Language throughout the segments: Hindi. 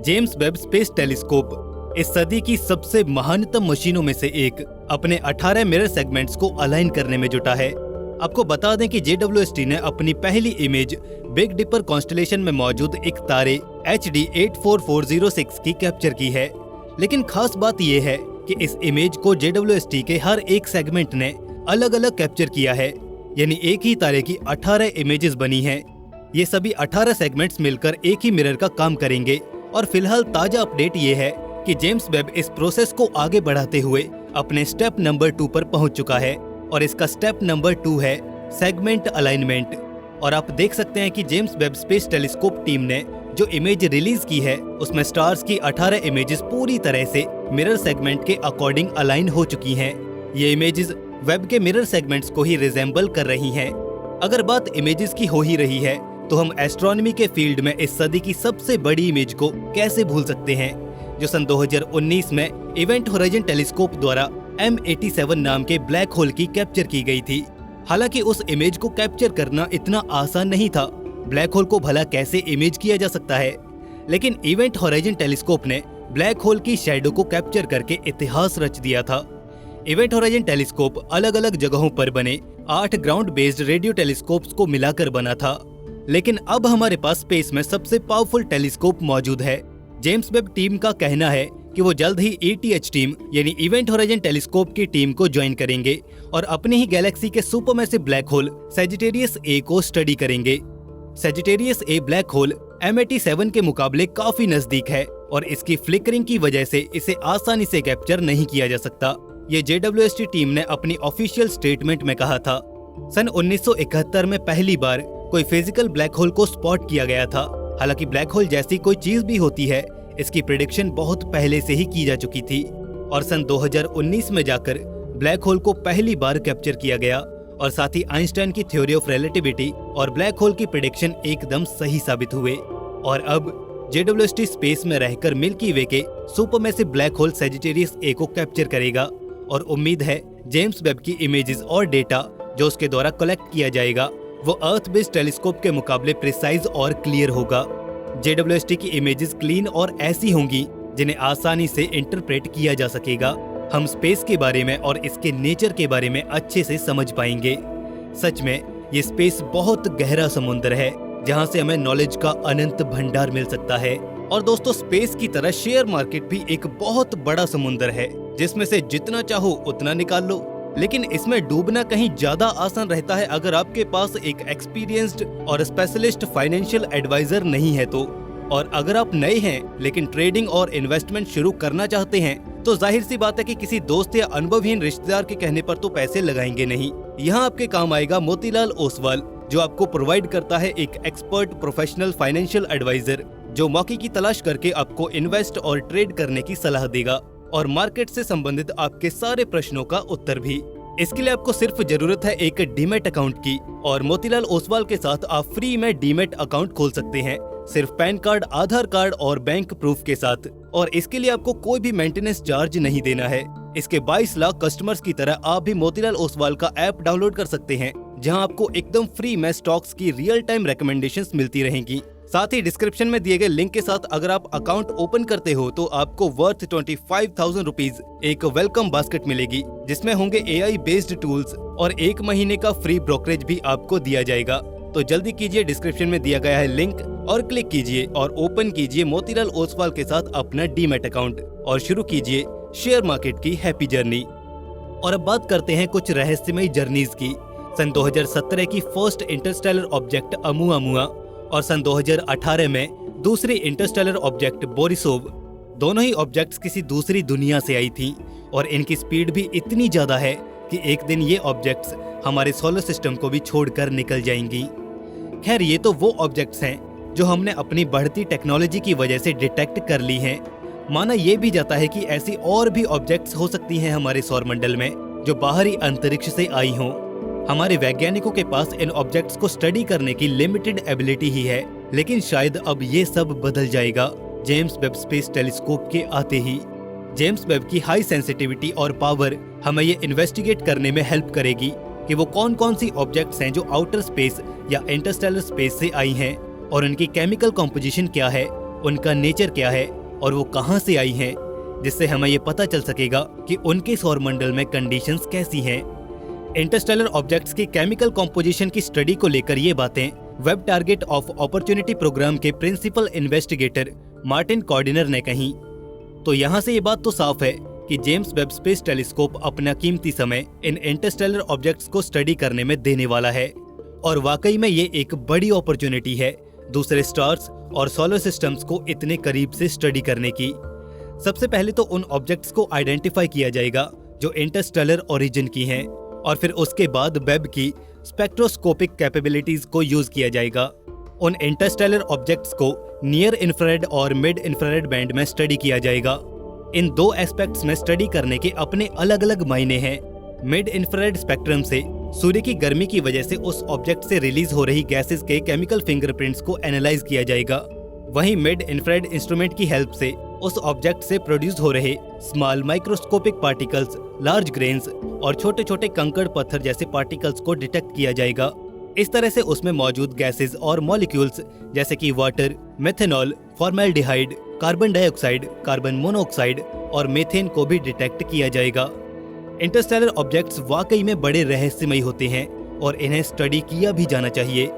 जेम्स वेब स्पेस टेलीस्कोप इस सदी की सबसे महानतम मशीनों में से एक अपने 18 मिरर सेगमेंट्स को अलाइन करने में जुटा है। आपको बता दें कि JWST ने अपनी पहली इमेज बिग डिपर कॉन्स्टेलेशन में मौजूद एक तारे HD 84406 की कैप्चर की है। लेकिन खास बात यह है कि इस इमेज को JWST के हर एक सेगमेंट ने अलग अलग कैप्चर किया है, यानी एक ही तारे की 18 इमेजेस बनी हैं। ये सभी 18 सेगमेंट्स मिलकर एक ही मिरर का काम करेंगे। और फिलहाल ताजा अपडेट ये है कि जेम्स वेब इस प्रोसेस को आगे बढ़ाते हुए अपने स्टेप नंबर 2 पर पहुंच चुका है और इसका स्टेप नंबर 2 है सेगमेंट अलाइनमेंट। और आप देख सकते हैं कि James Webb space telescope team ने जो इमेज रिलीज की है उसमें स्टार्स की 18 इमेजेस पूरी तरह से मिरर सेगमेंट के अकॉर्डिंग अलाइन हो चुकी हैं। ये इमेजेस वेब के मिरर सेगमेंट्स को ही रिजेंबल कर रही हैं। अगर बात इमेजेस की हो ही रही है तो हम एस्ट्रोनॉमी के फील्ड में इस सदी की सबसे बड़ी इमेज को कैसे भूल सकते हैं, जो सन 2019 में इवेंट होराइजन टेलीस्कोप द्वारा M87 नाम के ब्लैक होल की कैप्चर की गई थी। हालांकि उस इमेज को कैप्चर करना इतना आसान नहीं था। ब्लैक होल को भला कैसे इमेज किया जा सकता है, लेकिन इवेंट होराइजन टेलीस्कोप ने ब्लैक होल की शैडो को कैप्चर करके इतिहास रच दिया था। इवेंट होराइजन टेलीस्कोप अलग अलग जगहों पर बने 8 ग्राउंड बेस्ड रेडियो टेलीस्कोप्स को मिलाकर बना था, लेकिन अब हमारे पास स्पेस में सबसे पावरफुल टेलीस्कोप मौजूद है। जेम्स वेब टीम का कहना है कि वो जल्द ही ETH टीम यानी इवेंट होराइजन टेलीस्कोप की टीम को ज्वाइन करेंगे और अपनी ही गैलेक्सी के supermassive black hole Sagittarius A को स्टडी करेंगे। Sagittarius A black hole M87 के मुकाबले काफी नजदीक है और इसकी फ्लिकरिंग की वजह से इसे आसानी से कैप्चर नहीं किया जा सकता। ये JWST टीम ने अपनी ऑफिशियल स्टेटमेंट में कहा था। सन 1971 में पहली बार कोई फिजिकल ब्लैक होल को स्पॉट किया गया था। हालांकि ब्लैक होल जैसी कोई चीज भी होती है, इसकी प्रेडिक्शन बहुत पहले से ही की जा चुकी थी और सन 2019 में जाकर ब्लैक होल को पहली बार कैप्चर किया गया और साथ ही आइंस्टाइन की थ्योरी ऑफ रिलेटिविटी और ब्लैक होल की प्रेडिक्शन एकदम सही साबित हुए। और अब JWST स्पेस में रहकर मिल्की वे के supermassive black hole Sagittarius A को कैप्चर करेगा और उम्मीद है जेम्स वेब की इमेजेस और डेटा जो उसके द्वारा कलेक्ट किया जाएगा वो अर्थ बेस्ड टेलीस्कोप के मुकाबले प्रिसाइज और क्लियर होगा। JWST की इमेजेस क्लीन और ऐसी होंगी जिन्हें आसानी से इंटरप्रेट किया जा सकेगा। हम स्पेस के बारे में और इसके नेचर के बारे में अच्छे से समझ पाएंगे। सच में ये स्पेस बहुत गहरा समुद्र है जहाँ से हमें नॉलेज का अनंत भंडार मिल सकता है। और दोस्तों, स्पेस की तरह शेयर मार्केट भी एक बहुत बड़ा समुद्र है जिसमें से जितना चाहो उतना निकाल लो, लेकिन इसमें डूबना कहीं ज्यादा आसान रहता है अगर आपके पास एक एक्सपीरियंस्ड और स्पेशलिस्ट फाइनेंशियल एडवाइजर नहीं है तो। और अगर आप नए हैं लेकिन ट्रेडिंग और इन्वेस्टमेंट शुरू करना चाहते हैं तो जाहिर सी बात है कि किसी दोस्त या अनुभवहीन रिश्तेदार के कहने पर तो पैसे लगाएंगे नहीं। यहाँ आपके काम आएगा मोतीलाल ओसवाल, जो आपको प्रोवाइड करता है एक एक्सपर्ट प्रोफेशनल फाइनेंशियल एडवाइजर जो मौके की तलाश करके आपको इन्वेस्ट और ट्रेड करने की सलाह देगा और मार्केट से संबंधित आपके सारे प्रश्नों का उत्तर भी। इसके लिए आपको सिर्फ जरूरत है एक डीमैट अकाउंट की और मोतीलाल ओसवाल के साथ आप फ्री में डीमैट अकाउंट खोल सकते हैं, सिर्फ पैन कार्ड, आधार कार्ड और बैंक प्रूफ के साथ। और इसके लिए आपको कोई भी मेंटेनेंस चार्ज नहीं देना है। इसके 22 लाख कस्टमर्स की तरह आप भी मोतीलाल ओसवाल का ऐप डाउनलोड कर सकते हैं जहां आपको एकदम फ्री में स्टॉक्स की रियल टाइम रिकमेंडेशंस मिलती रहेंगी। साथ ही डिस्क्रिप्शन में दिए गए लिंक के साथ अगर आप अकाउंट ओपन करते हो तो आपको वर्थ 25,000 रुपीज एक वेलकम बास्केट मिलेगी जिसमें होंगे AI बेस्ड टूल्स और 1 महीने का फ्री ब्रोकरेज भी आपको दिया जाएगा। तो जल्दी कीजिए, डिस्क्रिप्शन में दिया गया है लिंक और क्लिक कीजिए और ओपन कीजिए मोतीलाल ओसवाल के साथ अपना डीमैट अकाउंट और शुरू कीजिए शेयर मार्केट की हैप्पी जर्नी। और अब बात करते हैं कुछ रहस्यमयी जर्नीज की। सन 2017 की फर्स्ट इंटरस्टेलर ऑब्जेक्ट अमुआमुआ और सन 2018 में दूसरी इंटरस्टेलर ऑब्जेक्ट बोरिसोव, दोनों ही ऑब्जेक्ट्स किसी दूसरी दुनिया से आई थी और इनकी स्पीड भी इतनी ज्यादा है कि एक दिन ये ऑब्जेक्ट्स हमारे सोलर सिस्टम को भी छोड़कर निकल जाएंगी। खैर, ये तो वो ऑब्जेक्ट्स हैं जो हमने अपनी बढ़ती टेक्नोलॉजी की वजह से डिटेक्ट कर ली हैं। माना यह भी जाता है कि ऐसी और भी ऑब्जेक्ट्स हो सकती हैं हमारे सौरमंडल में जो बाहरी अंतरिक्ष से आई हों। हमारे वैज्ञानिकों के पास इन ऑब्जेक्ट्स को स्टडी करने की लिमिटेड एबिलिटी ही है, लेकिन शायद अब ये सब बदल जाएगा जेम्स वेब स्पेस टेलीस्कोप के आते ही। जेम्स वेब की हाई सेंसिटिविटी और पावर हमें ये इन्वेस्टिगेट करने में हेल्प करेगी कि वो कौन कौन सी ऑब्जेक्ट्स हैं जो आउटर स्पेस या इंटरस्टेलर स्पेस से आई हैं और उनकी केमिकल कॉम्पोजिशन क्या है उनका नेचर क्या है और वो कहाँ से आई हैं, जिससे हमें ये पता चल सकेगा कि उनके सौरमंडल में कंडीशंस कैसी हैं। इंटरस्टेलर ऑब्जेक्ट्स की केमिकल कॉम्पोजिशन की स्टडी को लेकर ये बातें Webb target of opportunity program के प्रिंसिपल इन्वेस्टिगेटर मार्टिन कॉर्डिनर ने कही। तो यहाँ से ये बात तो साफ है कि जेम्स वेब स्पेस टेलीस्कोप अपना कीमती समय इन इंटरस्टेलर ऑब्जेक्ट्स को स्टडी करने में देने वाला है, और वाकई में ये एक बड़ी अपॉर्चुनिटी है दूसरे स्टार्स और सोलर सिस्टम्स को इतने करीब से स्टडी करने की। सबसे पहले तो उन ऑब्जेक्ट्स को आइडेंटिफाई किया जाएगा जो इंटरस्टेलर ओरिजिन की हैं, और फिर उसके बाद वेब की स्पेक्ट्रोस्कोपिक कैपेबिलिटीज को यूज किया जाएगा। उन इंटरस्टेलर ऑब्जेक्ट्स को नियर इंफ्रारेड और मिड इंफ्रारेड बैंड में स्टडी किया जाएगा। इन दो एस्पेक्ट्स में स्टडी करने के अपने अलग अलग मायने हैं। मिड इंफ्रारेड स्पेक्ट्रम से सूर्य की गर्मी की वजह से उस ऑब्जेक्ट से रिलीज हो रही गैसेस के केमिकल फिंगरप्रिंट्स को एनालाइज किया जाएगा। वहीं मिड इंफ्रारेड इंस्ट्रूमेंट की हेल्प से उस ऑब्जेक्ट से प्रोड्यूस हो रहे small microscopic particles, large grains और छोटे छोटे कंकड़ पत्थर जैसे पार्टिकल्स को डिटेक्ट किया जाएगा। इस तरह से उसमें मौजूद गैसेस और मॉलिक्यूल्स जैसे कि water, methanol, formaldehyde, carbon dioxide, carbon monoxide और मीथेन को भी डिटेक्ट किया जाएगा। इंटरस्टेलर ऑब्जेक्ट्स वाकई में बड़े रहस्यमयी होते हैं और इन्हें स्टडी किया भी जाना चाहिए।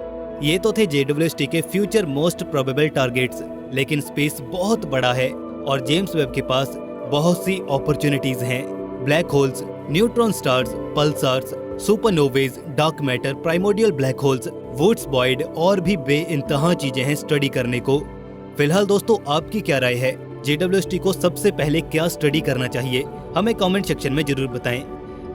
ये तो थे JWST के फ्यूचर मोस्ट प्रोबेबल टारगेट्स, लेकिन स्पेस बहुत बड़ा है और जेम्स वेब के पास बहुत सी अपॉर्चुनिटीज हैं। Black holes, neutron stars, pulsars, supernovae, dark matter, primordial black holes, वुड्स बॉयड और भी बेइंतहा चीजें हैं स्टडी करने को। फिलहाल दोस्तों, आपकी क्या राय है? JWST को सबसे पहले क्या स्टडी करना चाहिए? हमें कमेंट सेक्शन में जरूर बताएं।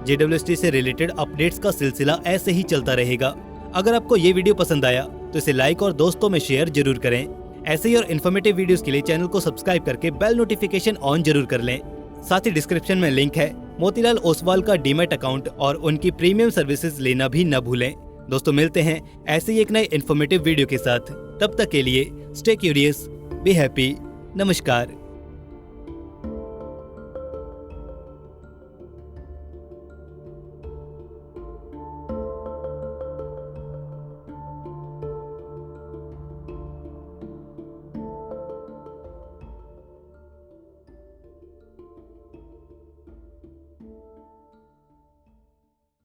JWST से रिलेटेड अपडेट्स का सिलसिला ऐसे ही चलता रहेगा। अगर आपको ये वीडियो पसंद आया तो इसे लाइक और दोस्तों में शेयर जरूर करें। ऐसे ही और इन्फॉर्मेटिव वीडियोस के लिए चैनल को सब्सक्राइब करके बेल नोटिफिकेशन ऑन जरूर कर लें। साथ ही डिस्क्रिप्शन में लिंक है मोतीलाल ओसवाल का डीमैट अकाउंट और उनकी प्रीमियम सर्विसेज लेना भी न भूलें। दोस्तों, मिलते हैं ऐसे ही एक नए इन्फॉर्मेटिव वीडियो के साथ। तब तक के लिए स्टे क्यूरियस, बी हैप्पी। नमस्कार।